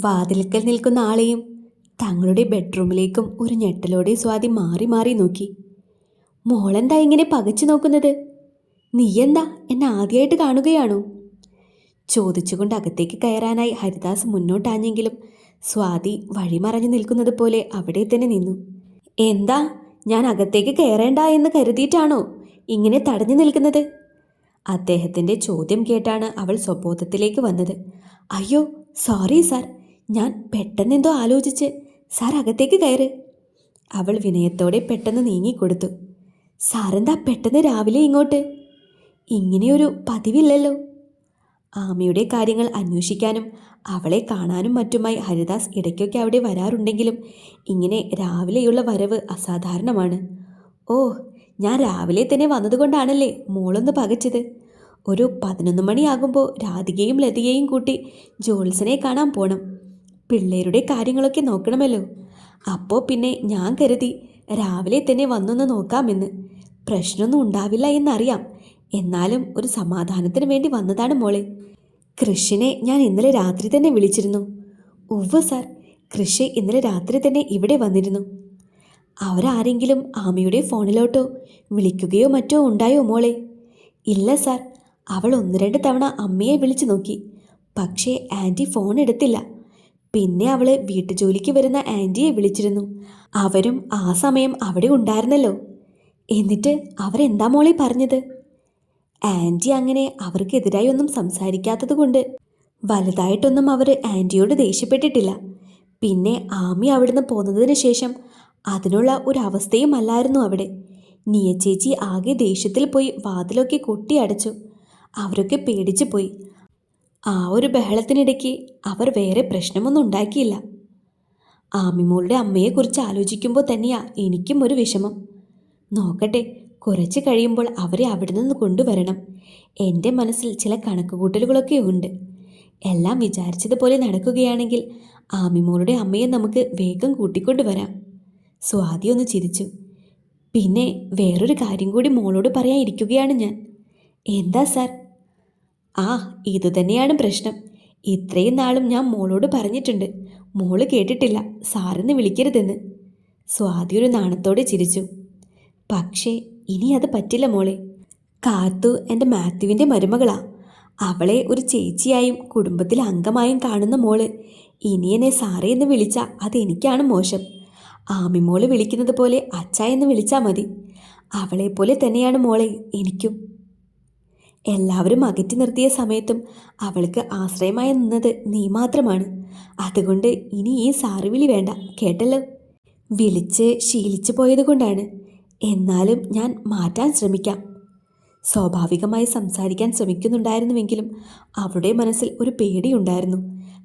വാതിൽക്കൽ നിൽക്കുന്ന ആളെയും തങ്ങളുടെ ബെഡ്റൂമിലേക്കും ഒരു ഞെട്ടലോടെ സ്വാതി മാറി മാറി നോക്കി. മോളെന്താ ഇങ്ങനെ പകച്ചു നോക്കുന്നത്? നീയെന്താ എന്നെ ആദ്യമായിട്ട് കാണുകയാണോ? ചോദിച്ചുകൊണ്ട് അകത്തേക്ക് കയറാനായി ഹരിദാസ് മുന്നോട്ടാഞ്ഞെങ്കിലും സ്വാതി വഴിമറഞ്ഞു നിൽക്കുന്നത് പോലെ അവിടെ തന്നെ നിന്നു. എന്താ, ഞാൻ അകത്തേക്ക് കയറേണ്ട എന്ന് കരുതിയിട്ടാണോ ഇങ്ങനെ തടഞ്ഞു നിൽക്കുന്നത്? അദ്ദേഹത്തിൻ്റെ ചോദ്യം കേട്ടാണ് അവൾ സ്വബോധത്തിലേക്ക് വന്നത്. അയ്യോ സോറി സാർ, ഞാൻ പെട്ടെന്നെന്തോ ആലോചിച്ച്. സാർ അകത്തേക്ക് കയറ്. അവൾ വിനയത്തോടെ പെട്ടെന്ന് നീങ്ങിക്കൊടുത്തു. സാറെന്താ പെട്ടെന്ന് രാവിലെ ഇങ്ങോട്ട്? ഇങ്ങനെയൊരു പതിവില്ലല്ലോ. ആമിയുടെ കാര്യങ്ങൾ അന്വേഷിക്കാനും അവളെ കാണാനും മറ്റുമായി ഹരിദാസ് ഇടയ്ക്കൊക്കെ അവിടെ വരാറുണ്ടെങ്കിലും ഇങ്ങനെ രാവിലെയുള്ള വരവ് അസാധാരണമാണ്. ഓ, ഞാൻ രാവിലെ തന്നെ വന്നതുകൊണ്ടാണല്ലേ മോളൊന്ന് പകച്ചത്. ഒരു 11 മണിയാകുമ്പോൾ രാധികയും ലതികയും കൂട്ടി ജോത്സനെ കാണാൻ പോണം. പിള്ളേരുടെ കാര്യങ്ങളൊക്കെ നോക്കണമല്ലോ. അപ്പോൾ പിന്നെ ഞാൻ കരുതി രാവിലെ തന്നെ വന്നൊന്ന് നോക്കാമെന്ന്. പ്രശ്നമൊന്നും ഉണ്ടാവില്ല എന്നറിയാം, എന്നാലും ഒരു സമാധാനത്തിന് വേണ്ടി വന്നതാണ് മോളെ. കൃഷിനെ ഞാൻ ഇന്നലെ രാത്രി തന്നെ വിളിച്ചിരുന്നു. ഉവ്വ് സാർ, കൃഷി ഇന്നലെ രാത്രി തന്നെ ഇവിടെ വന്നിരുന്നു. അവരാരെങ്കിലും ആമിയുടെ ഫോണിലോട്ടോ വിളിക്കുകയോ മറ്റോ ഉണ്ടായോ മോളെ? ഇല്ല സാർ, അവൾ 1-2 തവണ അമ്മയെ വിളിച്ചു നോക്കി. പക്ഷേ ആൻറ്റി ഫോൺ എടുത്തില്ല. പിന്നെ അവൾ വീട്ടുജോലിക്ക് വരുന്ന ആൻറ്റിയെ വിളിച്ചിരുന്നു. അവരും ആ സമയം അവിടെ ഉണ്ടായിരുന്നല്ലോ. എന്നിട്ട് അവരെന്താ മോളെ പറഞ്ഞത്? ആൻറ്റി അങ്ങനെ അവർക്കെതിരായി ഒന്നും സംസാരിക്കാത്തത് കൊണ്ട് വലുതായിട്ടൊന്നും അവർ ആൻറ്റിയോട് ദേഷ്യപ്പെട്ടിട്ടില്ല. പിന്നെ ആമി അവിടുന്ന് പോന്നതിന് ശേഷം അതിനുള്ള ഒരു അവസ്ഥയും അല്ലായിരുന്നു അവിടെ. നിയ ചേച്ചി ആകെ ദേഷ്യത്തിൽ പോയി വാതിലൊക്കെ കൊട്ടിയടച്ചു. അവരൊക്കെ പേടിച്ചു പോയി. ആ ഒരു ബഹളത്തിനിടയ്ക്ക് അവർ വേറെ പ്രശ്നമൊന്നും ഉണ്ടാക്കിയില്ല. ആമിമോളുടെ അമ്മയെക്കുറിച്ച് ആലോചിക്കുമ്പോൾ തന്നെയാ എനിക്കും ഒരു വിഷമം. നോക്കട്ടെ, കുറച്ച് കഴിയുമ്പോൾ അവരെ അവിടെ നിന്ന് കൊണ്ടുവരണം. എൻ്റെ മനസ്സിൽ ചില കണക്കുകൂട്ടലുകളൊക്കെ ഉണ്ട്. എല്ലാം വിചാരിച്ചതുപോലെ നടക്കുകയാണെങ്കിൽ ആമിമോളുടെ അമ്മയെ നമുക്ക് വേഗം കൂട്ടിക്കൊണ്ടുവരാം. സ്വാതി ഒന്ന് ചിരിച്ചു. പിന്നെ വേറൊരു കാര്യം കൂടി മോളോട് പറയാൻ ഇരിക്കുകയാണ് ഞാൻ. എന്താ സാർ? ആ, ഇതുതന്നെയാണ് പ്രശ്നം. ഇത്രയും നാളും ഞാൻ മോളോട് പറഞ്ഞിട്ടുണ്ട്, മോള് കേട്ടിട്ടില്ല, സാറെന്ന് വിളിക്കരുതെന്ന്. സ്വാതി ഒരു നാണത്തോടെ ചിരിച്ചു. പക്ഷേ ഇനി അത് പറ്റില്ല മോളെ. കാത്തു എൻ്റെ മാത്യുവിൻ്റെ മരുമകളാ. അവളെ ഒരു ചേച്ചിയായും കുടുംബത്തിലെ അംഗമായും കാണുന്ന മോള് ഇനി എന്നെ സാറേ എന്ന് വിളിച്ചാൽ അതെനിക്കാണ് മോശം. ആമിമോള് വിളിക്കുന്നത് പോലെ അച്ഛ എന്ന് വിളിച്ചാൽ മതി. അവളെപ്പോലെ തന്നെയാണ് മോളെ എനിക്കും. എല്ലാവരും അകറ്റി നിർത്തിയ സമയത്തും അവൾക്ക് ആശ്രയമായി നിന്നത് നീ മാത്രമാണ്. അതുകൊണ്ട് ഇനി ഈ സാറ് വിളി വേണ്ട, കേട്ടല്ലോ. വിളിച്ച് ശീലിച്ചു പോയത് കൊണ്ടാണ്. എന്നാലും ഞാൻ മാറ്റാൻ ശ്രമിക്കാം. സ്വാഭാവികമായി സംസാരിക്കാൻ ശ്രമിക്കുന്നുണ്ടായിരുന്നുവെങ്കിലും അവളുടെ മനസ്സിൽ ഒരു പേടിയുണ്ടായിരുന്നു.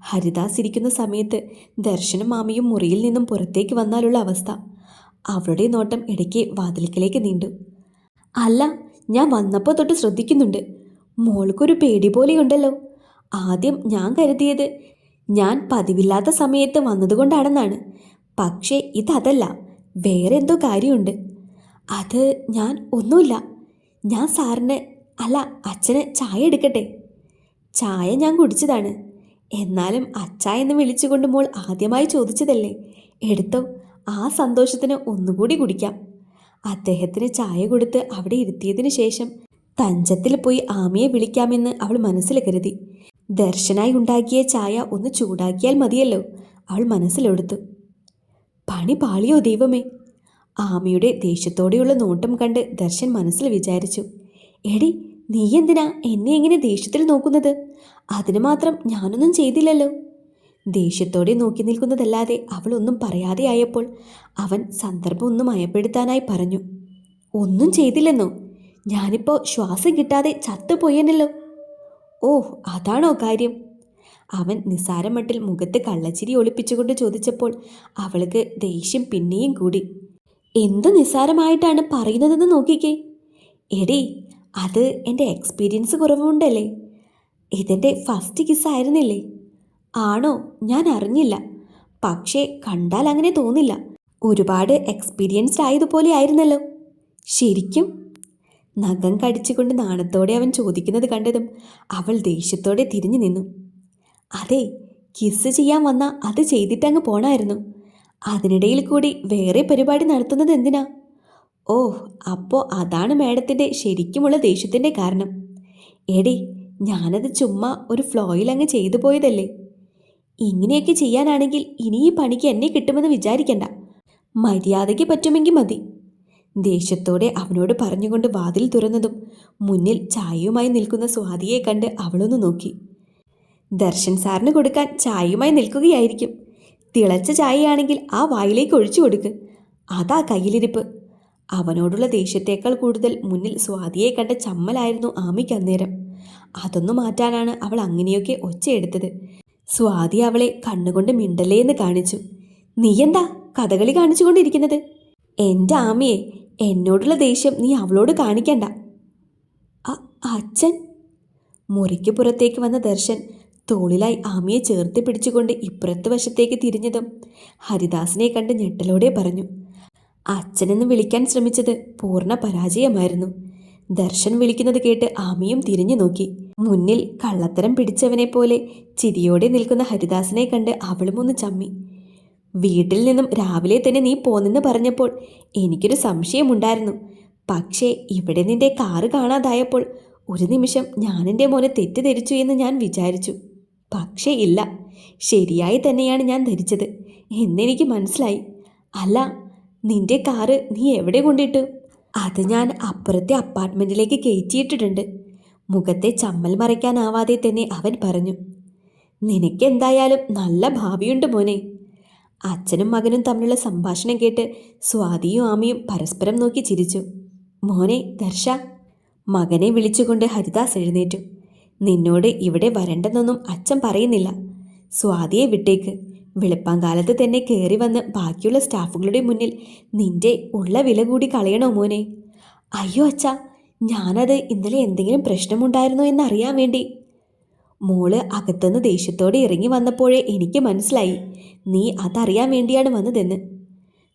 ഹരിദാസ് ഇരിക്കുന്ന സമയത്ത് ദർശനും മാമിയും മുറിയിൽ നിന്നും പുറത്തേക്ക് വന്നാലുള്ള അവസ്ഥ. അവളുടെ നോട്ടം ഇടയ്ക്ക് വാതിൽക്കലേക്ക് നീണ്ടു. അല്ല, ഞാൻ വന്നപ്പോൾ തൊട്ട് ശ്രദ്ധിക്കുന്നുണ്ട്. മോൾക്കൊരു പേടി പോലെയുണ്ടല്ലോ. ആദ്യം ഞാൻ കരുതിയത് ഞാൻ പതിവില്ലാത്ത സമയത്ത് വന്നതുകൊണ്ടാണെന്നാണ്. പക്ഷേ ഇതല്ല, വേറെ എന്തോ കാര്യമുണ്ട്. അത് ഞാൻ ഒന്നുമില്ല. ഞാൻ സാറിന് അല്ല അച്ഛന് ചായ എടുക്കട്ടെ? ചായ ഞാൻ കുടിച്ചതാണ്. എന്നാലും അച്ഛ എന്ന് വിളിച്ചുകൊണ്ട് മോൾ ആദ്യമായി ചോദിച്ചതല്ലേ, എടുത്തോ. ആ സന്തോഷത്തിന് ഒന്നുകൂടി കുടിക്കാം. അദ്ദേഹത്തിന് ചായ കൊടുത്ത് അവിടെ ഇരുത്തിയതിനു ശേഷം തഞ്ചത്തിൽ പോയി ആമിയെ വിളിക്കാമെന്ന് അവൾ മനസ്സിൽ കരുതി. ദർശനായി ഉണ്ടാക്കിയ ചായ ഒന്ന് ചൂടാക്കിയാൽ മതിയല്ലോ, അവൾ മനസ്സിലെടുത്തു. പണി പാളിയോ ദൈവമേ! ആമിയുടെ ദേഷ്യത്തോടെയുള്ള നോട്ടം കണ്ട് ദർശൻ മനസ്സിൽ വിചാരിച്ചു. എടി, നീ എന്തിനാ എന്നെ എങ്ങനെ ദേഷ്യത്തിൽ നോക്കുന്നത്? അതിന് മാത്രം ഞാനൊന്നും ചെയ്തില്ലല്ലോ. ദേഷ്യത്തോടെ നോക്കി നിൽക്കുന്നതല്ലാതെ അവളൊന്നും പറയാതെ ആയപ്പോൾ അവൻ സന്ദർഭം ഒന്നും മയപ്പെടുത്താനായി പറഞ്ഞു. ഒന്നും ചെയ്തില്ലെന്നോ? ഞാനിപ്പോൾ ശ്വാസം കിട്ടാതെ ചത്തുപോയെന്നല്ലോ. ഓ, അതാണോ കാര്യം? അവൻ നിസ്സാരമട്ടിൽ മുഖത്ത് കള്ളച്ചിരി ഒളിപ്പിച്ചുകൊണ്ട് ചോദിച്ചപ്പോൾ അവൾക്ക് ദേഷ്യം പിന്നെയും കൂടി. എന്ത് നിസ്സാരമായിട്ടാണ് പറയുന്നതെന്ന് നോക്കിക്കേ. എടി, അത് എൻ്റെ എക്സ്പീരിയൻസ് കുറവുണ്ടല്ലേ. ഇതെൻ്റെ ഫസ്റ്റ് കിസ്സായിരുന്നില്ലേ? ആണോ? ഞാൻ അറിഞ്ഞില്ല. പക്ഷേ കണ്ടാൽ അങ്ങനെ തോന്നില്ല. ഒരുപാട് എക്സ്പീരിയൻസ്ഡ് ആയതുപോലെ ആയിരുന്നല്ലോ. ശരിക്കും? നഖം കടിച്ചുകൊണ്ട് നാണത്തോടെ അവൻ ചോദിക്കുന്നത് കണ്ടതും അവൾ ദേഷ്യത്തോടെ തിരിഞ്ഞു നിന്നു. അതെ, കിസ് ചെയ്യാൻ വന്ന അത് ചെയ്തിട്ടങ്ങ് പോണായിരുന്നു. അതിനിടയിൽ കൂടി വേറെ പരിപാടി നടത്തുന്നത് എന്തിനാ? ഓ, അപ്പോൾ അതാണ് മാഡത്തിൻ്റെ ശരിക്കുമുള്ള ദേഷ്യത്തിൻ്റെ കാരണം. എടി, ഞാനത് ചുമ്മാ ഒരു ഫ്ലോയിൽ അങ്ങ് ചെയ്തു പോയതല്ലേ. ഇങ്ങനെയൊക്കെ ചെയ്യാനാണെങ്കിൽ ഇനി ഈ പണിക്ക് എന്നെ കിട്ടുമെന്ന് വിചാരിക്കണ്ട. മര്യാദയ്ക്ക് പറ്റുമെങ്കിൽ മതി. ദേഷ്യത്തോടെ അവനോട് പറഞ്ഞുകൊണ്ട് വാതിൽ തുറന്നതും മുന്നിൽ ചായയുമായി നിൽക്കുന്ന സ്വാതിയെ കണ്ട് അവളൊന്ന് നോക്കി. ദർശൻ സാറിന് കൊടുക്കാൻ ചായയുമായി നിൽക്കുകയായിരിക്കും. തിളച്ച ചായയാണെങ്കിൽ ആ വായിലേക്ക് ഒഴിച്ചു കൊടുക്ക്. അതാ കയ്യിലിരിപ്പ്. അവനോടുള്ള ദേഷ്യത്തേക്കാൾ കൂടുതൽ മുന്നിൽ സ്വാതിയെ കണ്ട ചമ്മലായിരുന്നു ആമിക്ക് അന്നേരം. അതൊന്നു മാറ്റാനാണ് അവൾ അങ്ങനെയൊക്കെ ഒച്ചയെടുത്തത്. സ്വാതി അവളെ കണ്ണുകൊണ്ട് മിണ്ടല്ലേ എന്ന് കാണിച്ചു. നീ എന്താ കഥകളി കാണിച്ചുകൊണ്ടിരിക്കുന്നത്? എൻ്റെ ആമിയെ, എന്നോടുള്ള ദേഷ്യം നീ അവളോട് കാണിക്കണ്ട. അച്ഛൻ. മുറിക്ക് പുറത്തേക്ക് വന്ന ദർശൻ തോളിലായി ആമിയെ ചേർത്ത് പിടിച്ചുകൊണ്ട് ഇപ്പുറത്ത് വശത്തേക്ക് തിരിഞ്ഞതും ഹരിദാസിനെ കണ്ട് ഞെട്ടലോടെ പറഞ്ഞു. അച്ഛനെന്ന് വിളിക്കാൻ ശ്രമിച്ചത് പൂർണ്ണ പരാജയമായിരുന്നു. ദർശൻ വിളിക്കുന്നത് കേട്ട് ആമിയും തിരിഞ്ഞു നോക്കി. മുന്നിൽ കള്ളത്തരം പിടിച്ചവനെ പോലെ ചിരിയോടെ നിൽക്കുന്ന ഹരിദാസിനെ കണ്ട് അവളും ഒന്ന് ചമ്മി. വീട്ടിൽ നിന്നും രാവിലെ തന്നെ നീ പോന്നെന്ന് പറഞ്ഞപ്പോൾ എനിക്കൊരു സംശയമുണ്ടായിരുന്നു. പക്ഷേ ഇവിടെ നിന്റെ കാറ് കാണാതായപ്പോൾ ഒരു നിമിഷം ഞാൻ എൻ്റെ മോനെ തെറ്റിദ്ധരിച്ചു എന്ന് ഞാൻ വിചാരിച്ചു. പക്ഷേ ഇല്ല, ശരിയായി തന്നെയാണ് ഞാൻ ധരിച്ചത് എന്നെനിക്ക് മനസ്സിലായി. അല്ല, നിന്റെ കാറ് നീ എവിടെ കൊണ്ടിട്ടു? അത് ഞാൻ അപ്പുറത്തെ അപ്പാർട്ട്മെൻറ്റിലേക്ക് കയറ്റിയിട്ടിട്ടുണ്ട്. മുഖത്തെ ചമ്മൽ മറയ്ക്കാനാവാതെ തന്നെ അവൻ പറഞ്ഞു. നിനക്കെന്തായാലും നല്ല ഭാവിയുണ്ട് മോനെ. അച്ഛനും മകനും തമ്മിലുള്ള സംഭാഷണം കേട്ട് സ്വാതിയും ആമിയും പരസ്പരം നോക്കി ചിരിച്ചു. മോനെ ദർശ. മകനെ വിളിച്ചുകൊണ്ട് ഹരിദാസ് എഴുന്നേറ്റു. നിന്നോട് ഇവിടെ വരണ്ടെന്നൊന്നും അച്ഛൻ പറയുന്നില്ല. സ്വാതിയെ വിട്ടേക്ക്. വെളുപ്പാങ്കാലത്ത് തന്നെ കയറി വന്ന് ബാക്കിയുള്ള സ്റ്റാഫുകളുടെ മുന്നിൽ നിന്റെ ഉള്ള വില കൂടി കളയണോ മോനെ? അയ്യോ അച്ഛാ, ഞാനത് ഇന്നലെ എന്തെങ്കിലും പ്രശ്നമുണ്ടായിരുന്നോ എന്നറിയാൻ വേണ്ടി. മോള് അകത്തുനിന്ന് ദേഷ്യത്തോടെ ഇറങ്ങി വന്നപ്പോഴേ എനിക്ക് മനസ്സിലായി നീ അതറിയാൻ വേണ്ടിയാണ് വന്നതെന്ന്.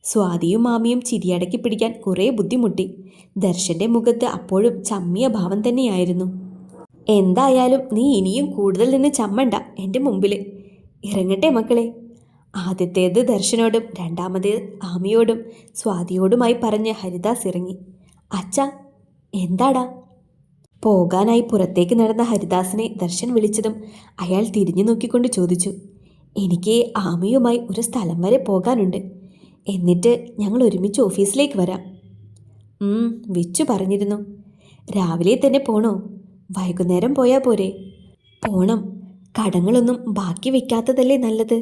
സ്വാതിയും മാമിയും ചിരിയടക്കി പിടിക്കാൻ കുറേ ബുദ്ധിമുട്ടി. ദർശൻ്റെ മുഖത്ത് അപ്പോഴും ചമ്മിയ ഭാവം തന്നെയായിരുന്നു. എന്തായാലും നീ ഇനിയും കൂടുതൽ നിന്ന് ചമ്മണ്ട എൻ്റെ മുമ്പിൽ. ഇറങ്ങട്ടെ മക്കളെ. ആദ്യത്തേത് ദർശനോടും രണ്ടാമതേത് ആമിയോടും സ്വാതിയോടുമായി പറഞ്ഞ് ഹരിദാസ് ഇറങ്ങി. അച്ഛാ, എന്താടാ? പോകാനായി പുറത്തേക്ക് നടന്ന ഹരിദാസിനെ ദർശൻ വിളിച്ചതും അയാൾ തിരിഞ്ഞു നോക്കിക്കൊണ്ട് ചോദിച്ചു. എനിക്ക് ആമിയുമായി ഒരു സ്ഥലം വരെ പോകാനുണ്ട്. എന്നിട്ട് ഞങ്ങൾ ഒരുമിച്ച് ഓഫീസിലേക്ക് വരാം. വിച്ചു പറഞ്ഞിരുന്നു. രാവിലെ തന്നെ പോണോ? വൈകുന്നേരം പോയാൽ പോരെ? പോണം. കടങ്ങളൊന്നും ബാക്കി വെക്കാത്തതല്ലേ നല്ലത്.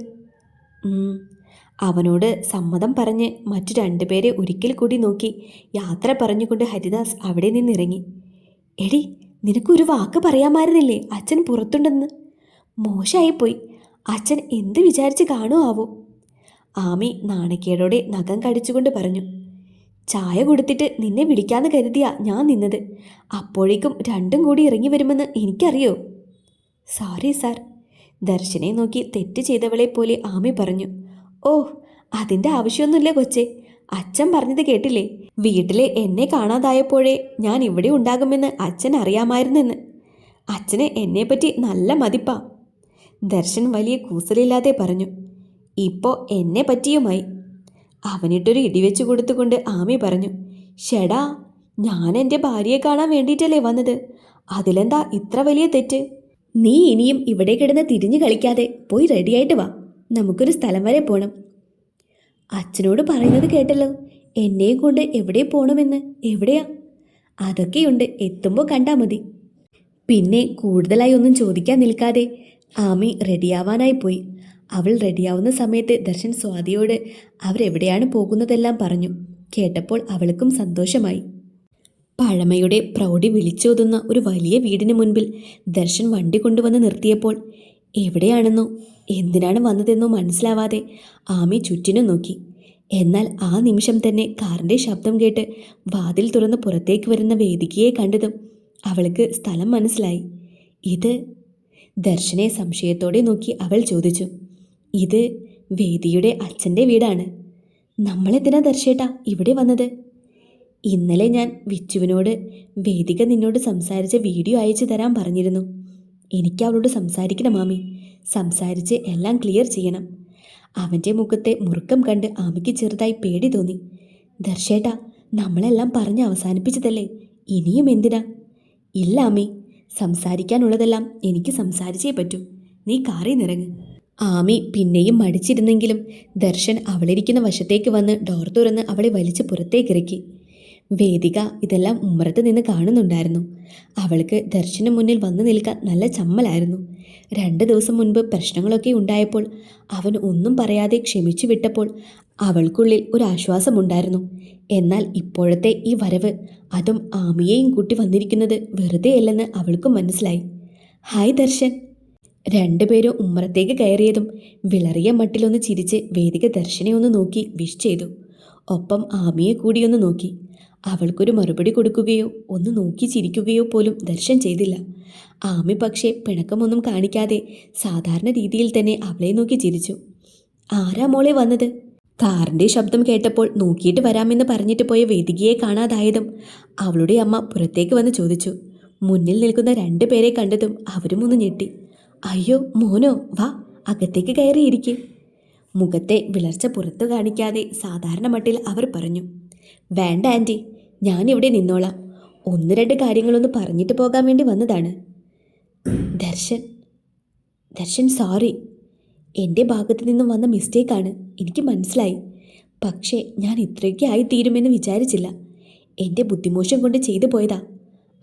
അവനോട് സമ്മതം പറഞ്ഞ് മറ്റു രണ്ടുപേരെ ഒരിക്കൽ കൂടി നോക്കി യാത്ര പറഞ്ഞുകൊണ്ട് ഹരിദാസ് അവിടെ നിന്നിറങ്ങി. എടി, നിനക്കൊരു വാക്ക് പറയാമായിരുന്നില്ലേ അച്ഛൻ പുറത്തുണ്ടെന്ന്? മോശമായിപ്പോയി. അച്ഛൻ എന്ത് വിചാരിച്ച് കാണുമാവോ? ആമി നാണക്കേടോടെ നഖം കടിച്ചുകൊണ്ട് പറഞ്ഞു. ചായ കൊടുത്തിട്ട് നിന്നെ വിളിക്കാന്ന് കരുതിയാ ഞാൻ നിന്നത്. അപ്പോഴേക്കും രണ്ടും കൂടി ഇറങ്ങി വരുമെന്ന് എനിക്കറിയോ. Sorry sir. ദർശനെ നോക്കി തെറ്റ് ചെയ്തവളെ പോലെ ആമി പറഞ്ഞു. ഓ, അതിൻ്റെ ആവശ്യമൊന്നുമില്ല കൊച്ചേ. അച്ഛൻ പറഞ്ഞത് കേട്ടില്ലേ? വീട്ടിൽ എന്നെ കാണാതായപ്പോഴേ ഞാൻ ഇവിടെ ഉണ്ടാകുമെന്ന് അച്ഛൻ അറിയാമായിരുന്നെന്ന്. അച്ഛന് എന്നെപ്പറ്റി നല്ല മതിപ്പാ. ദർശൻ വലിയ കൂസലില്ലാതെ പറഞ്ഞു. ഇപ്പോൾ എന്നെ പറ്റിയുമായി. അവനിട്ടൊരു ഇടിവെച്ചു കൊടുത്തുകൊണ്ട് ആമി പറഞ്ഞു. ഷെടാ, ഞാൻ എൻ്റെ ഭാര്യയെ കാണാൻ വേണ്ടിയിട്ടല്ലേ വന്നത്. അതിലെന്താ ഇത്ര വലിയ തെറ്റ്? നീ ഇനിയും ഇവിടെ കിടന്ന് തിരിഞ്ഞു കളിക്കാതെ പോയി റെഡിയായിട്ട് വാ. നമുക്കൊരു സ്ഥലം വരെ പോകണം. അച്ഛനോട് പറയുന്നത് കേട്ടല്ലോ, എന്നെയും കൊണ്ട് എവിടെ പോകണമെന്ന്. എവിടെയാ? അതൊക്കെയുണ്ട്, എത്തുമ്പോൾ കണ്ടാൽ മതി. പിന്നെ കൂടുതലായി ഒന്നും ചോദിക്കാൻ നിൽക്കാതെ ആമി റെഡിയാവാനായി പോയി. അവൾ റെഡിയാവുന്ന സമയത്ത് ദർശൻ സ്വാതിയോട് അവരെവിടെയാണ് പോകുന്നതെല്ലാം പറഞ്ഞു. കേട്ടപ്പോൾ അവൾക്കും സന്തോഷമായി. പഴമയുടെ പ്രൗഢി വിളിച്ചോതുന്ന ഒരു വലിയ വീടിന് മുൻപിൽ ദർശൻ വണ്ടി കൊണ്ടുവന്ന് നിർത്തിയപ്പോൾ എവിടെയാണെന്നോ എന്തിനാണ് വന്നതെന്നോ മനസ്സിലാവാതെ ആമി ചുറ്റിനും നോക്കി. എന്നാൽ ആ നിമിഷം തന്നെ കാറിൻ്റെ ശബ്ദം കേട്ട് വാതിൽ തുറന്ന് പുറത്തേക്ക് വരുന്ന വേദികയെ കണ്ടതും അവൾക്ക് സ്ഥലം മനസ്സിലായി. ഇത് ദർശനെ സംശയത്തോടെ നോക്കി അവൾ ചോദിച്ചു. ഇത് വേദിയുടെ അച്ഛൻ്റെ വീടാണ്. നമ്മളെന്തിനാ ദർശേട്ടാ ഇവിടെ വന്നത്? ഇന്നലെ ഞാൻ വിച്ചുവിനോട് വേദിക നിന്നോട് സംസാരിച്ച വീഡിയോ അയച്ചു തരാൻ പറഞ്ഞിരുന്നു. എനിക്ക് അവളോട് സംസാരിക്കണം മാമി. സംസാരിച്ച് എല്ലാം ക്ലിയർ ചെയ്യണം. അവൻ്റെ മുഖത്തെ മുറുക്കം കണ്ട് ആമിക്ക് ചെറുതായി പേടി തോന്നി. ദർശേട്ടാ, നമ്മളെല്ലാം പറഞ്ഞ് അവസാനിപ്പിച്ചതല്ലേ, ഇനിയും എന്തിനാ? ഇല്ല ആമി, സംസാരിക്കാനുള്ളതെല്ലാം എനിക്ക് സംസാരിച്ചേ പറ്റൂ. നീ കാറിൽ നിറങ്ങ്. ആമി പിന്നെയും മടിച്ചിരുന്നെങ്കിലും ദർശൻ അവളിരിക്കുന്ന വശത്തേക്ക് വന്ന് ഡോർ തുറന്ന് അവളെ വലിച്ച് പുറത്തേക്കിറക്കി. വേദിക ഇതെല്ലാം ഉമ്മറത്ത് നിന്ന് കാണുന്നുണ്ടായിരുന്നു. അവൾക്ക് ദർശന് മുന്നിൽ വന്നു നിൽക്കാൻ നല്ല ചമ്മലായിരുന്നു. 2 ദിവസം മുൻപ് പ്രശ്നങ്ങളൊക്കെ ഉണ്ടായപ്പോൾ അവൻ ഒന്നും പറയാതെ ക്ഷമിച്ചു വിട്ടപ്പോൾ അവൾക്കുള്ളിൽ ഒരു ആശ്വാസമുണ്ടായിരുന്നു. എന്നാൽ ഇപ്പോഴത്തെ ഈ വരവ്, അതും ആമിയെയും കൂട്ടി വന്നിരിക്കുന്നത് വെറുതെയല്ലെന്ന് അവൾക്കും മനസ്സിലായി. ഹായ് ദർശൻ. രണ്ടുപേരും ഉമ്മറത്തേക്ക് കയറിയതും വിളറിയ മട്ടിലൊന്ന് ചിരിച്ച് വേദിക ദർശനെ ഒന്ന് നോക്കി വിഷ് ചെയ്തു. ഒപ്പം ആമിയെ കൂടിയൊന്ന് നോക്കി. അവൾക്കൊരു മറുപടി കൊടുക്കുകയോ ഒന്ന് നോക്കി ചിരിക്കുകയോ പോലും ദർശൻ ചെയ്തില്ല. ആമി പക്ഷേ പിണക്കമൊന്നും കാണിക്കാതെ സാധാരണ രീതിയിൽ തന്നെ അവളെ നോക്കി ചിരിച്ചു. ആരാ മോളെ വന്നത്? കാറിൻ്റെ ശബ്ദം കേട്ടപ്പോൾ നോക്കിയിട്ട് വരാമെന്ന് പറഞ്ഞിട്ട് പോയ വേദികയെ കാണാതായതും അവളുടെ അമ്മ പുറത്തേക്ക് വന്ന് ചോദിച്ചു. മുന്നിൽ നിൽക്കുന്ന 2 പേരെ കണ്ടതും അവരും ഒന്ന് ഞെട്ടി. അയ്യോ മോനോ, വാ അകത്തേക്ക് കയറിയിരിക്കെ. മുഖത്തെ വിളർച്ച പുറത്തു കാണിക്കാതെ സാധാരണ മട്ടിൽ അവർ പറഞ്ഞു. വേണ്ട ആൻറ്റി, ഞാനിവിടെ നിന്നോളാം. 1-2 കാര്യങ്ങളൊന്ന് പറഞ്ഞിട്ട് പോകാൻ വേണ്ടി വന്നതാണ്. ദർശൻ സോറി, എൻ്റെ ഭാഗത്തു നിന്നും വന്ന മിസ്റ്റേക്കാണ്, എനിക്ക് മനസ്സിലായി. പക്ഷേ ഞാൻ ഇത്രയൊക്കെ ആയിത്തീരുമെന്ന് വിചാരിച്ചില്ല. എൻ്റെ ബുദ്ധിമോശം കൊണ്ട് ചെയ്തു പോയതാ.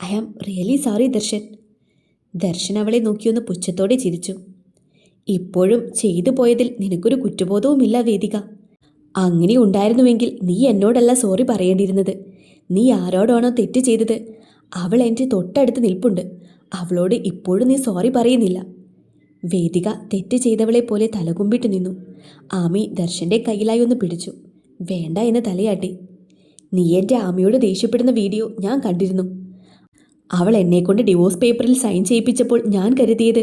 I am really sorry Darshan അവളെ നോക്കിയൊന്ന് പുച്ഛത്തോടെ ചിരിച്ചു. ഇപ്പോഴും ചെയ്തു പോയതിൽ നിനക്കൊരു കുറ്റബോധവുമില്ല വേദിക. അങ്ങനെ ഉണ്ടായിരുന്നുവെങ്കിൽ നീ എന്നോടല്ല സോറി പറയേണ്ടിയിരുന്നത്. നീ ആരോടാണോ തെറ്റ് ചെയ്തത്, അവൾ എൻ്റെ തൊട്ടടുത്ത് നിൽപ്പുണ്ട്. അവളോട് ഇപ്പോഴും നീ സോറി പറയുന്നില്ല. വേദിക തെറ്റ് ചെയ്തവളെ പോലെ തലകുമ്പിട്ട് നിന്നു. ആമി ദർശൻ്റെ കയ്യിലായി ഒന്ന് പിടിച്ചു. വേണ്ട എന്ന് തലയാട്ടി. നീ എൻ്റെ ആമിയോട് ദേഷ്യപ്പെടുന്ന വീഡിയോ ഞാൻ കണ്ടിരുന്നു. അവൾ എന്നെക്കൊണ്ട് ഡിവോഴ്സ് പേപ്പറിൽ സൈൻ ചെയ്യിപ്പിച്ചപ്പോൾ ഞാൻ കരുതിയത്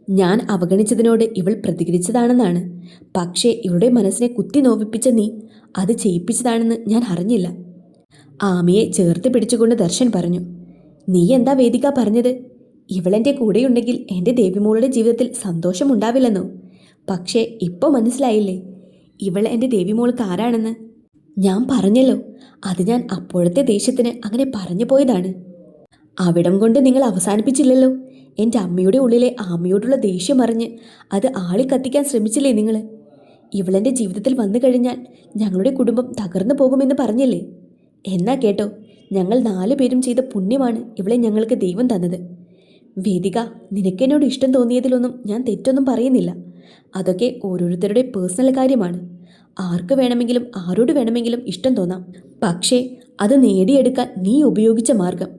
ഞാൻ അവഗണിച്ചതിനോട് ഇവൾ പ്രതികരിച്ചതാണെന്നാണ്. പക്ഷേ ഇവളുടെ മനസ്സിനെ കുത്തി നോവിപ്പിച്ച നീ അത് ചെയ്യിപ്പിച്ചതാണെന്ന് ഞാൻ അറിഞ്ഞില്ല. ആമിയെ ചേർത്ത് പിടിച്ചുകൊണ്ട് ദർശൻ പറഞ്ഞു. നീ എന്താ വേദിക പറഞ്ഞത്? ഇവളെൻ്റെ കൂടെയുണ്ടെങ്കിൽ എൻ്റെ ദേവിമോളുടെ ജീവിതത്തിൽ സന്തോഷമുണ്ടാവില്ലെന്നോ? പക്ഷേ ഇപ്പോൾ മനസ്സിലായില്ലേ ഇവൾ എൻ്റെ ദേവിമോൾക്ക് ആരാണെന്ന്? ഞാൻ പറഞ്ഞല്ലോ, അത് ഞാൻ അപ്പോഴത്തെ ദേഷ്യത്തിന് അങ്ങനെ പറഞ്ഞു പോയതാണ്. അവിടം കൊണ്ട് നിങ്ങൾ അവസാനിപ്പിച്ചില്ലല്ലോ. എൻ്റെ അമ്മയുടെ ഉള്ളിലെ ആമയോടുള്ള ദേഷ്യം അറിഞ്ഞ് അത് ആളി കത്തിക്കാൻ ശ്രമിച്ചില്ലേ നിങ്ങൾ? ഇവളെൻ്റെ ജീവിതത്തിൽ വന്നു കഴിഞ്ഞാൽ ഞങ്ങളുടെ കുടുംബം തകർന്നു പോകുമെന്ന് പറഞ്ഞില്ലേ? എന്നാ കേട്ടോ, ഞങ്ങൾ 4 പേരും ചെയ്ത പുണ്യമാണ് ഇവളെ ഞങ്ങൾക്ക് ദൈവം തന്നത്. വേദിക, നിനക്കെന്നോട് ഇഷ്ടം തോന്നിയതിലൊന്നും ഞാൻ തെറ്റൊന്നും പറയുന്നില്ല. അതൊക്കെ ഓരോരുത്തരുടെ പേഴ്സണൽ കാര്യമാണ്. ആർക്ക് വേണമെങ്കിലും ആരോട് വേണമെങ്കിലും ഇഷ്ടം തോന്നാം. പക്ഷേ അത് നേടിയെടുക്കാൻ നീ ഉപയോഗിച്ച മാർഗം,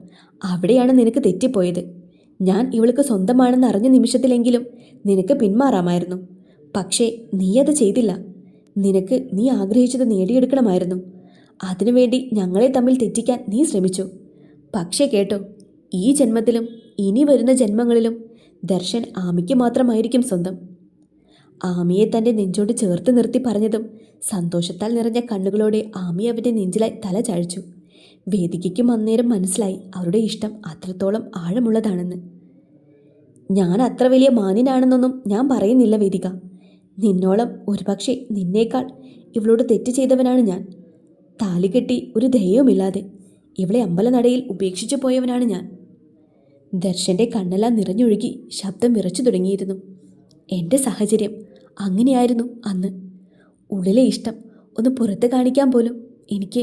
അവിടെയാണ് നിനക്ക് തെറ്റിപ്പോയത്. ഞാൻ ഇവൾക്ക് സ്വന്തമാണെന്ന് അറിഞ്ഞ നിമിഷത്തിലെങ്കിലും നിനക്ക് പിന്മാറാമായിരുന്നു. പക്ഷേ നീ അത് ചെയ്തില്ല. നിനക്ക് നീ ആഗ്രഹിച്ചത് നേടിയെടുക്കണമായിരുന്നു. അതിനുവേണ്ടി ഞങ്ങളെ തമ്മിൽ തെറ്റിക്കാൻ നീ ശ്രമിച്ചു. പക്ഷേ കേട്ടോ, ഈ ജന്മത്തിലും ഇനി വരുന്ന ജന്മങ്ങളിലും ദർശൻ ആമിക്ക് മാത്രമായിരിക്കും സ്വന്തം. ആമിയെ തൻ്റെ നെഞ്ചോട് ചേർത്ത് നിർത്തി പറഞ്ഞതും സന്തോഷത്താൽ നിറഞ്ഞ കണ്ണുകളോടെ ആമി അവൻ്റെ നെഞ്ചിലായി തല ചാഴ്ച്ചു. വേദികയ്ക്കും അന്നേരം മനസ്സിലായി അവരുടെ ഇഷ്ടം അത്രത്തോളം ആഴമുള്ളതാണെന്ന്. ഞാൻ അത്ര വലിയ മാന്യനാണെന്നൊന്നും ഞാൻ പറയുന്നില്ല വേദിക. നിന്നോളം ഒരുപക്ഷെ നിന്നേക്കാൾ ഇവളോട് തെറ്റ് ചെയ്തവനാണ് ഞാൻ. താലി കെട്ടി ഒരു ദയവുമില്ലാതെ ഇവളെ അമ്പലനടയിൽ ഉപേക്ഷിച്ചു പോയവനാണ് ഞാൻ. ദർശൻ്റെ കണ്ണെല്ലാം നിറഞ്ഞൊഴുകി ശബ്ദം വിറച്ചു തുടങ്ങിയിരുന്നു. എൻ്റെ സാഹചര്യം അങ്ങനെയായിരുന്നു അന്ന്. ഉള്ളിലെ ഇഷ്ടം ഒന്ന് പുറത്ത് കാണിക്കാൻ പോലും എനിക്ക്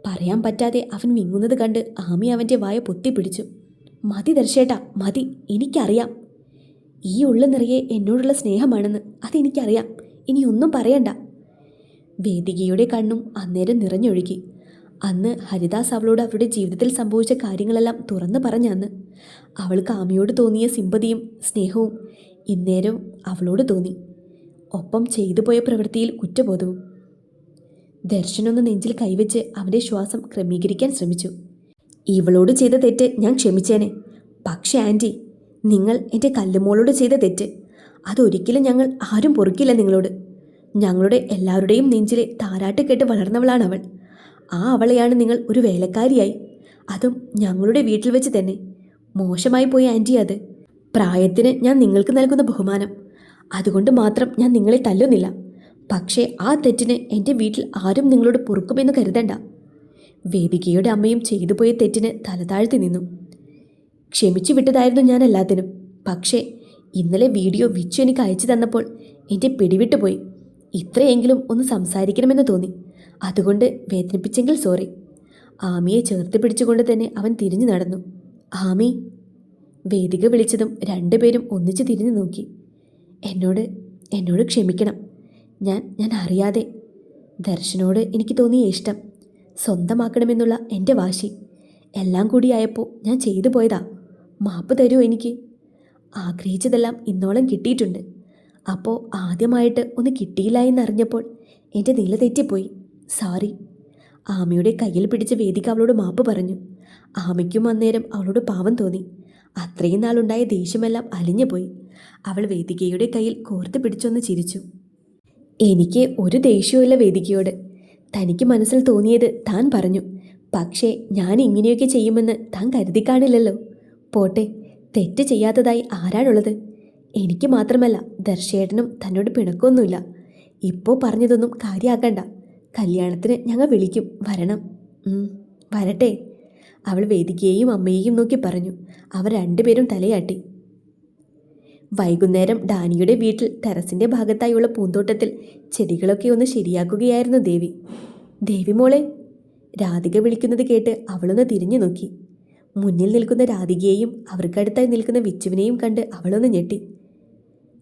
പറയാൻ പറ്റാതെ അവൻ വിങ്ങുന്നത് കണ്ട് ആമി അവൻ്റെ വായ പൊത്തിപ്പിടിച്ചു. മതി ദർശേട്ടാ, മതി. എനിക്കറിയാം ഈ ഉള്ള നിറയെ എന്നോടുള്ള സ്നേഹമാണെന്ന്. അതെനിക്കറിയാം. ഇനി ഒന്നും പറയണ്ട. വേദികയുടെ കണ്ണും അന്നേരം നിറഞ്ഞൊഴുകി. അന്ന് ഹരിദാസ് അവളോട് അവരുടെ ജീവിതത്തിൽ സംഭവിച്ച കാര്യങ്ങളെല്ലാം തുറന്നു പറഞ്ഞ അന്ന് അവൾക്ക് ആമിയോട് തോന്നിയ സിമ്പതിയും സ്നേഹവും ഇന്നേരം അവളോട് തോന്നി. ഒപ്പം ചെയ്തു പോയ പ്രവൃത്തിയിൽ കുറ്റബോധവും. ദർശനൊന്ന് നെഞ്ചിൽ കൈവച്ച് അവൻ്റെ ശ്വാസം ക്രമീകരിക്കാൻ ശ്രമിച്ചു. ഇവളോട് ചെയ്ത തെറ്റ് ഞാൻ ക്ഷമിച്ചേനെ. പക്ഷേ ആൻറ്റി, നിങ്ങൾ എൻ്റെ കല്ലുമോളോട് ചെയ്ത തെറ്റ്, അതൊരിക്കലും ഞങ്ങൾ ആരും പൊറുക്കില്ല നിങ്ങളോട്. ഞങ്ങളുടെ എല്ലാവരുടെയും നെഞ്ചിലെ താരാട്ട് കേട്ട് വളർന്നവളാണ് അവൾ. ആ അവളെയാണ് നിങ്ങൾ ഒരു വേലക്കാരിയായി, അതും ഞങ്ങളുടെ വീട്ടിൽ വെച്ച് തന്നെ. മോശമായി പോയി ആൻറ്റി അത്. പ്രായത്തിന് ഞാൻ നിങ്ങൾക്ക് നൽകുന്ന ബഹുമാനം, അതുകൊണ്ട് മാത്രം ഞാൻ നിങ്ങളെ തല്ലുന്നില്ല. പക്ഷേ ആ തെറ്റിന് എൻ്റെ വീട്ടിൽ ആരും നിങ്ങളോട് പൊറുക്കുമെന്ന് കരുതണ്ട. വേദികയുടെ അമ്മയും ചെയ്തു പോയ തെറ്റിന് തലതാഴ്ത്തി നിന്നു. ക്ഷമിച്ചു വിട്ടതായിരുന്നു ഞാൻ എല്ലാത്തിനും. പക്ഷേ ഇന്നലെ വീഡിയോ വിച്ചു എനിക്ക് അയച്ചു തന്നപ്പോൾ എൻ്റെ പിടിവിട്ടു പോയി. ഇത്രയെങ്കിലും ഒന്ന് സംസാരിക്കണമെന്ന് തോന്നി. അതുകൊണ്ട് വേദനിപ്പിച്ചെങ്കിൽ സോറി. ആമിയെ ചേർത്ത് പിടിച്ചുകൊണ്ട് തന്നെ അവൻ തിരിഞ്ഞു നടന്നു. ആമി, വേദിക വിളിച്ചതും രണ്ടുപേരും ഒന്നിച്ച് തിരിഞ്ഞു നോക്കി. എന്നോട് ക്ഷമിക്കണം. ഞാൻ അറിയാതെ. ദർശനോട് എനിക്ക് തോന്നിയ ഇഷ്ടം, സ്വന്തമാക്കണമെന്നുള്ള എൻ്റെ വാശി എല്ലാം കൂടിയായപ്പോൾ ഞാൻ ചെയ്തു പോയതാ. മാപ്പ് തരുമോ എനിക്ക്? ആഗ്രഹിച്ചതെല്ലാം ഇന്നോളം കിട്ടിയിട്ടുണ്ട്. അപ്പോൾ ആദ്യമായിട്ട് ഒന്ന് കിട്ടിയില്ല എന്നറിഞ്ഞപ്പോൾ എൻ്റെ നില തെറ്റിപ്പോയി. സോറി. ആമയുടെ കയ്യിൽ പിടിച്ച വേദിക അവളോട് മാപ്പ് പറഞ്ഞു. ആമയ്ക്കും അന്നേരം അവളോട് പാവം തോന്നി. അത്രയും നാളുണ്ടായ ദേഷ്യമെല്ലാം അലിഞ്ഞുപോയി. അവൾ വേദികയുടെ കയ്യിൽ കോർത്ത് പിടിച്ചൊന്ന് ചിരിച്ചു. എനിക്ക് ഒരു ദേഷ്യവുമില്ല വേദികയോട്. തനിക്ക് മനസ്സിൽ തോന്നിയത് താൻ പറഞ്ഞു. പക്ഷേ ഞാൻ ഇങ്ങനെയൊക്കെ ചെയ്യുമെന്ന് താൻ കരുതി കാണില്ലല്ലോ. പോട്ടെ, തെറ്റ് ചെയ്യാത്തതായി ആരാണുള്ളത്? എനിക്ക് മാത്രമല്ല, ദർശേട്ടനും തന്നോട് പിണക്കൊന്നുമില്ല. ഇപ്പോൾ പറഞ്ഞതൊന്നും കാര്യമാക്കണ്ട. കല്യാണത്തിന് ഞങ്ങൾ വിളിക്കും, വരണം. വരട്ടെ, അവൾ വേദികയെയും അമ്മയെയും നോക്കി പറഞ്ഞു. അവർ രണ്ടുപേരും തലയാട്ടി. വൈകുന്നേരം ഡാനിയുടെ വീട്ടിൽ ടെറസിൻ്റെ ഭാഗത്തായുള്ള പൂന്തോട്ടത്തിൽ ചെടികളൊക്കെ ഒന്ന് ശരിയാക്കുകയായിരുന്നു ദേവി. ദേവി മോളെ, രാധിക വിളിക്കുന്നത് കേട്ട് അവളൊന്ന് തിരിഞ്ഞു നോക്കി. മുന്നിൽ നിൽക്കുന്ന രാധികയെയും അവർക്കടുത്തായി നിൽക്കുന്ന വിച്ചുവിനെയും കണ്ട് അവളൊന്ന് ഞെട്ടി.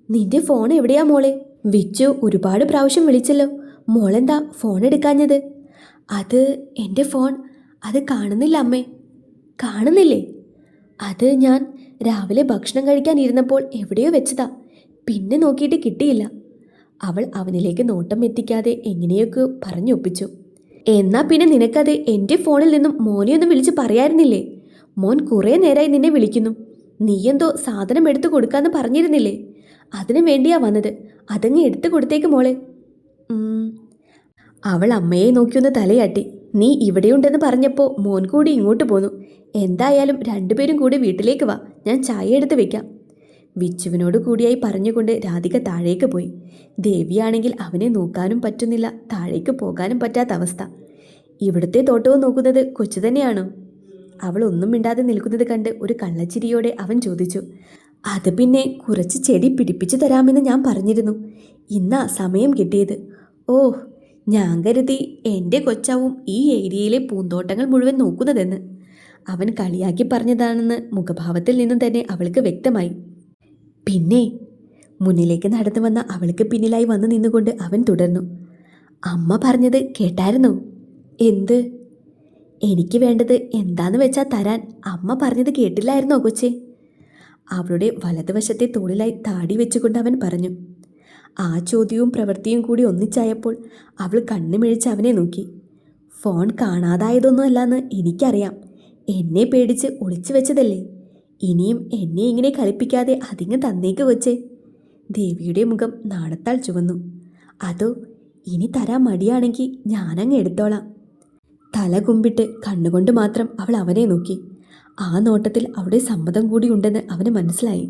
നിന്റെ ഫോൺ എവിടെയാ മോളെ? വിച്ചു ഒരുപാട് പ്രാവശ്യം വിളിച്ചല്ലോ, മോളെന്താ ഫോൺ എടുക്കാഞ്ഞത്? അത് എൻ്റെ ഫോൺ, അത് കാണുന്നില്ല അമ്മേ. കാണുന്നില്ലേ? അത് ഞാൻ രാവിലെ ഭക്ഷണം കഴിക്കാനിരുന്നപ്പോൾ എവിടെയോ വെച്ചതാ, പിന്നെ നോക്കിയിട്ട് കിട്ടിയില്ല. അവൾ അവനിലേക്ക് നോട്ടം എത്തിക്കാതെ എങ്ങനെയൊക്കെ പറഞ്ഞൊപ്പിച്ചു. എന്നാ പിന്നെ നിനക്കത് എൻ്റെ ഫോണിൽ നിന്നും മോനെയൊന്നും വിളിച്ച് പറയായിരുന്നില്ലേ? മോൻ കുറേ നേരമായി നിന്നെ വിളിക്കുന്നു. നീയെന്തോ സാധനം എടുത്തു കൊടുക്കാന്ന് പറഞ്ഞിരുന്നില്ലേ? അതിനു വേണ്ടിയാ വന്നത്. അതങ്ങ് എടുത്തു കൊടുത്തേക്ക് മോളെ. അവൾ അമ്മയെ നോക്കിയൊന്ന് തലയാട്ടി. നീ ഇവിടെയുണ്ടെന്ന് പറഞ്ഞപ്പോൾ മോൻ കൂടി ഇങ്ങോട്ട് പോന്നു. എന്തായാലും രണ്ടുപേരും കൂടി വീട്ടിലേക്ക് വാ, ഞാൻ ചായ എടുത്ത് വെക്കാം. വിച്ചുവിനോട് കൂടിയായി പറഞ്ഞുകൊണ്ട് രാധിക താഴേക്ക് പോയി. ദേവിയാണെങ്കിൽ അവനെ നോക്കാനും പറ്റുന്നില്ല, താഴേക്ക് പോകാനും പറ്റാത്ത അവസ്ഥ. ഇവിടുത്തെ തോട്ടവും നോക്കുന്നത് കൊച്ചു തന്നെയാണോ? അവൾ ഒന്നും മിണ്ടാതെ നിൽക്കുന്നത് കണ്ട് ഒരു കള്ളച്ചിരിയോടെ അവൻ ചോദിച്ചു. അത് പിന്നെ കുറച്ച് ചെടി പിടിപ്പിച്ചു തരാമെന്ന് ഞാൻ പറഞ്ഞിരുന്നു. ഇന്നാ സമയം കിട്ടിയത്. ഓഹ്, ഞാൻ കരുതി എൻ്റെ കൊച്ചാവും ഈ ഏരിയയിലെ പൂന്തോട്ടങ്ങൾ മുഴുവൻ നോക്കുന്നതെന്ന്. അവൻ കളിയാക്കി പറഞ്ഞതാണെന്ന് മുഖഭാവത്തിൽ നിന്നും തന്നെ അവൾക്ക് വ്യക്തമായി. പിന്നെ മുന്നിലേക്ക് നടന്നു വന്ന അവൾക്ക് പിന്നിലായി വന്നു നിന്നുകൊണ്ട് അവൻ തുടർന്നു. അമ്മ പറഞ്ഞത് കേട്ടായിരുന്നോ? എന്ത്? എനിക്ക് വേണ്ടത് എന്താന്ന് വെച്ചാൽ തരാൻ അമ്മ പറഞ്ഞത് കേട്ടില്ലായിരുന്നോ കൊച്ചേ? അവളുടെ വലതുവശത്തെ തോളിലായി താടി വെച്ചുകൊണ്ട് അവൻ പറഞ്ഞു. ആ ചോദ്യവും പ്രവൃത്തിയും കൂടി ഒന്നിച്ചായപ്പോൾ അവൾ കണ്ണുമിഴിച്ച് അവനെ നോക്കി. ഫോൺ കാണാതായതൊന്നുമല്ലെന്ന് എനിക്കറിയാം. എന്നെ പേടിച്ച് ഒളിച്ചു വെച്ചതല്ലേ. ഇനിയും എന്നെ ഇങ്ങനെ കളിപ്പിക്കാതെ അതിങ്ങ് തന്നേക്ക് കൊച്ചേ. ദേവിയുടെ മുഖം നാണത്താൽ ചുവന്നു. അതോ ഇനി തരാൻ മടിയാണെങ്കിൽ ഞാനങ്ങ് എടുത്തോളാം. തല കുമ്പിട്ട് കണ്ണുകൊണ്ട് മാത്രം അവൾ അവനെ നോക്കി. ആ നോട്ടത്തിൽ അവളുടെ സമ്മതം കൂടി ഉണ്ടെന്ന് അവന് മനസ്സിലായി.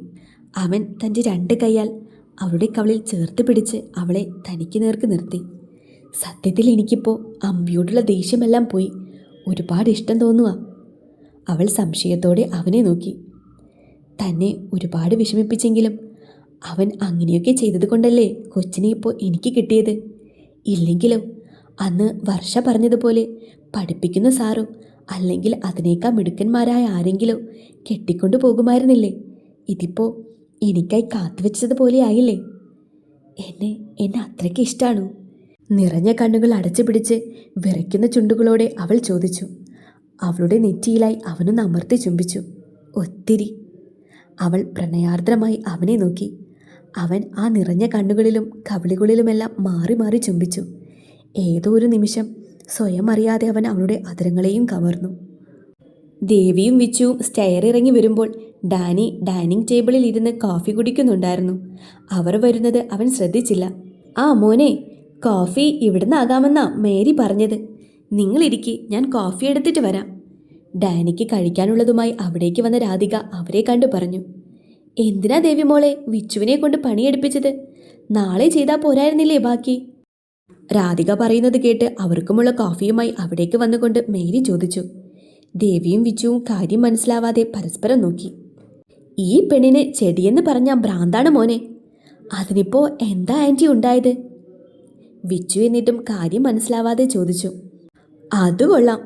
അവൻ തൻ്റെ രണ്ട് കൈയാൽ അവളുടെ കവളിൽ ചേർത്ത് പിടിച്ച് അവളെ തനിക്ക് നേർക്ക് നിർത്തി. സത്യത്തിൽ എനിക്കിപ്പോൾ അമ്പിയോടുള്ള ദേഷ്യമെല്ലാം പോയി. ഒരുപാട് ഇഷ്ടം തോന്നുക. അവൾ സംശയത്തോടെ അവനെ നോക്കി. തന്നെ ഒരുപാട് വിഷമിപ്പിച്ചെങ്കിലും അവൻ അങ്ങനെയൊക്കെ ചെയ്തതുകൊണ്ടല്ലേ കൊച്ചിനെ ഇപ്പോൾ എനിക്ക് കിട്ടിയത്. ഇല്ലെങ്കിലോ അന്ന് വർഷ പറഞ്ഞതുപോലെ പഠിപ്പിക്കുന്ന സാറോ അല്ലെങ്കിൽ അതിനേക്കാൾ മിടുക്കന്മാരായ ആരെങ്കിലോ കെട്ടിക്കൊണ്ടു പോകുമായിരുന്നില്ലേ? ഇതിപ്പോൾ എനിക്കായി കാത്തുവെച്ചതുപോലെ ആയില്ലേ? എന്നെ അത്രയ്ക്ക് ഇഷ്ടമാണോ? നിറഞ്ഞ കണ്ണുകൾ അടച്ചു പിടിച്ച് വിറയ്ക്കുന്ന ചുണ്ടുകളോടെ അവൾ ചോദിച്ചു. അവളുടെ നെറ്റിയിലായി അവനൊന്ന് അമർത്തി ചുംബിച്ചു. ഒത്തിരി. അവൾ പ്രണയാർദ്രമായി അവനെ നോക്കി. അവൻ ആ നിറഞ്ഞ കണ്ണുകളിലും കവിളികളിലുമെല്ലാം മാറി മാറി ചുംബിച്ചു. ഏതോ ഒരു നിമിഷം സ്വയം അറിയാതെ അവൻ അവളുടെ അധരങ്ങളെയും കവർന്നു. ദേവിയും വിച്ചുവും സ്റ്റെയർ ഇറങ്ങി വരുമ്പോൾ ഡാനി ഡൈനിങ് ടേബിളിൽ ഇരുന്ന് കോഫി കുടിക്കുന്നുണ്ടായിരുന്നു. അവർ വരുന്നത് അവൻ ശ്രദ്ധിച്ചില്ല. ആ മോനെ, കോഫി ഇവിടുന്നാകാമെന്നാ മേരി പറഞ്ഞത്. നിങ്ങളിരിക്കെ, ഞാൻ കോഫി എടുത്തിട്ട് വരാം. ഡാനിക്ക് കഴിക്കാനുള്ളതുമായി അവിടേക്ക് വന്ന രാധിക അവരെ കണ്ടു പറഞ്ഞു. എന്തിനാ ദേവി മോളെ വിച്ചുവിനെ കൊണ്ട് പണിയെടുപ്പിച്ചത്? നാളെ ചെയ്താൽ പോരായിരുന്നില്ലേ ബാക്കി? രാധിക പറയുന്നത് കേട്ട് അവർക്കുമുള്ള കോഫിയുമായി അവിടേക്ക് വന്നുകൊണ്ട് മേരി ചോദിച്ചു. ദേവിയും വിച്ചുവും കാര്യം മനസ്സിലാവാതെ പരസ്പരം നോക്കി. ഈ പെണ്ണിന് ചെടിയെന്ന് പറഞ്ഞാൽ ഭ്രാന്താണ് മോനെ. അതിനിപ്പോ എന്താ ആൻറ്റി ഉണ്ടായത്? വിച്ചു എന്നിട്ടും കാര്യം മനസ്സിലാവാതെ ചോദിച്ചു. അത് കൊള്ളാം,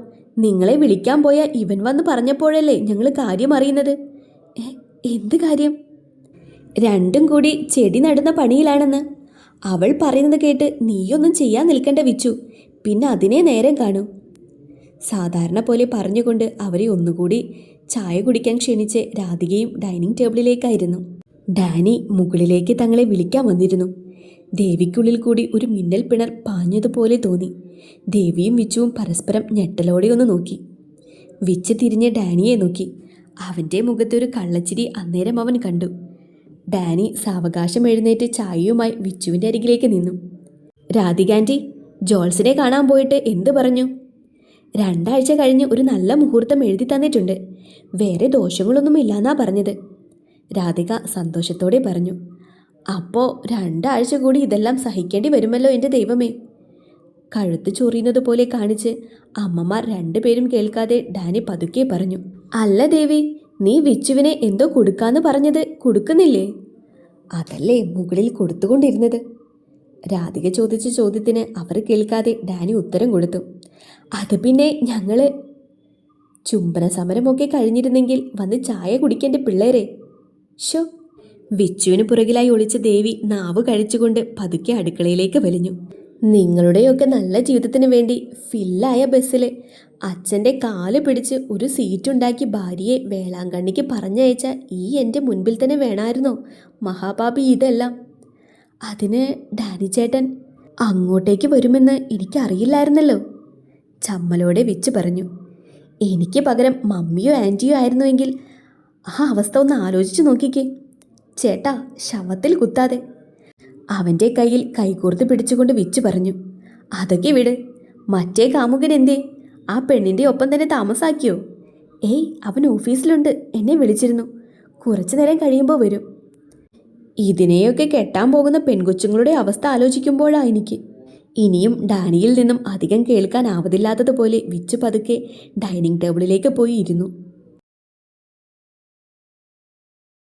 നിങ്ങളെ വിളിക്കാൻ പോയ ഇവൻ വന്ന് പറഞ്ഞപ്പോഴല്ലേ ഞങ്ങൾ കാര്യം അറിയുന്നത്. എന്ത് കാര്യം? രണ്ടും കൂടി ചെടി നടുന്ന പണിയിലാണെന്ന്. അവൾ പറയുന്നത് കേട്ട് നീയൊന്നും ചെയ്യാൻ നിൽക്കേണ്ട വിച്ചു, പിന്നെ അതിനെ നേരം കാണൂ. സാധാരണ പോലെ പറഞ്ഞുകൊണ്ട് അവരെ ഒന്നുകൂടി ചായ കുടിക്കാൻ ക്ഷണിച്ച് രാധികയും ഡൈനിങ് ടേബിളിലേക്കായിരുന്നു. ഡാനി മുകളിലേക്ക് തങ്ങളെ വിളിക്കാൻ വന്നിരുന്നു. ദേവിക്കുള്ളിൽ കൂടി ഒരു മിന്നൽ പിണർ പാഞ്ഞതുപോലെ തോന്നി. ദേവിയും വിച്ചുവും പരസ്പരം ഞെട്ടലോടെ ഒന്ന് നോക്കി. വിച്ച് തിരിഞ്ഞ് ഡാനിയെ നോക്കി. അവൻ്റെ മുഖത്തൊരു കള്ളച്ചിരി അന്നേരം അവൻ കണ്ടു. ഡാനി സാവകാശം എഴുന്നേറ്റ് ചായയുമായി വിച്ചുവിൻ്റെ അരികിലേക്ക് നിന്നു. രാധികാൻറ്റി, ജോൾസിനെ കാണാൻ പോയിട്ട് എന്ത് പറഞ്ഞു? 2 ആഴ്ച കഴിഞ്ഞ് ഒരു നല്ല മുഹൂർത്തം എഴുതി തന്നിട്ടുണ്ട്. വേറെ ദോഷങ്ങളൊന്നും ഇല്ലാന്നാ പറഞ്ഞത്. രാധിക സന്തോഷത്തോടെ പറഞ്ഞു. അപ്പോൾ 2 ആഴ്ച കൂടി ഇതെല്ലാം സഹിക്കേണ്ടി വരുമല്ലോ എൻ്റെ ദൈവമേ. കഴുത്ത് ചൊറിയുന്നത് പോലെ കാണിച്ച് അമ്മമാർ 2 പേരും കേൾക്കാതെ ഡാനി പതുക്കെ പറഞ്ഞു. അല്ല ദേവി, നീ വിച്ചുവിനെ എന്തോ കൊടുക്കാന്ന് പറഞ്ഞത് കൊടുക്കുന്നില്ലേ? അതല്ലേ മുകളിൽ കൊടുത്തുകൊണ്ടിരുന്നത്. രാധിക ചോദിച്ച ചോദ്യത്തിന് അവർ കേൾക്കാതെ ഡാനി ഉത്തരം കൊടുത്തു. അത് പിന്നെ ഞങ്ങള് ചുംബന സമരമൊക്കെ കഴിഞ്ഞിരുന്നെങ്കിൽ വന്ന് ചായ കുടിക്കേണ്ട പിള്ളേരെ. ഷോ. വിച്ചുവിന് പുറകിലായി ഒളിച്ച ദേവി നാവ് കഴിച്ചുകൊണ്ട് പതുക്കെ അടുക്കളയിലേക്ക് വലിഞ്ഞു. നിങ്ങളുടെയൊക്കെ നല്ല ജീവിതത്തിന് വേണ്ടി ഫില്ലായ ബസ്സിൽ അച്ഛൻ്റെ കാല് പിടിച്ച് ഒരു സീറ്റുണ്ടാക്കി ഭാര്യയെ വേളാങ്കണ്ണിക്ക് പറഞ്ഞയച്ച ഈ എൻ്റെ മുൻപിൽ തന്നെ വേണമായിരുന്നോ മഹാപാപി ഇതെല്ലാം? അതിന് ഡാനി ചേട്ടൻ അങ്ങോട്ടേക്ക് വരുമെന്ന് എനിക്കറിയില്ലായിരുന്നല്ലോ. ചമ്മലോടെ വിച്ച് പറഞ്ഞു. എനിക്ക് പകരം മമ്മിയോ ആൻറ്റിയോ ആയിരുന്നുവെങ്കിൽ ആ അവസ്ഥ ഒന്ന് ആലോചിച്ച് നോക്കിക്കേ. ചേട്ടാ, ശവത്തിൽ കുത്താതെ. അവൻ്റെ കയ്യിൽ കൈകോർത്ത് പിടിച്ചുകൊണ്ട് വിച്ച് പറഞ്ഞു. അതൊക്കെ വിട്. മറ്റേ കാമുകൻ എന്തേ? ആ പെണ്ണിൻ്റെ ഒപ്പം തന്നെ താമസാക്കിയോ? ഏയ്, അവൻ ഓഫീസിലുണ്ട്, എന്നെ വിളിച്ചിരുന്നു. കുറച്ചു നേരം കഴിയുമ്പോൾ വരും. ഇതിനെയൊക്കെ കെട്ടാൻ പോകുന്ന പെൺകൊച്ചുങ്ങളുടെ അവസ്ഥ ആലോചിക്കുമ്പോഴാണ് എനിക്ക്. ഇനിയും ഡാനിയിൽ നിന്നും അധികം കേൾക്കാനാവതില്ലാത്തതുപോലെ വിച്ച് പതുക്കെ ഡൈനിങ് ടേബിളിലേക്ക് പോയി ഇരുന്നു.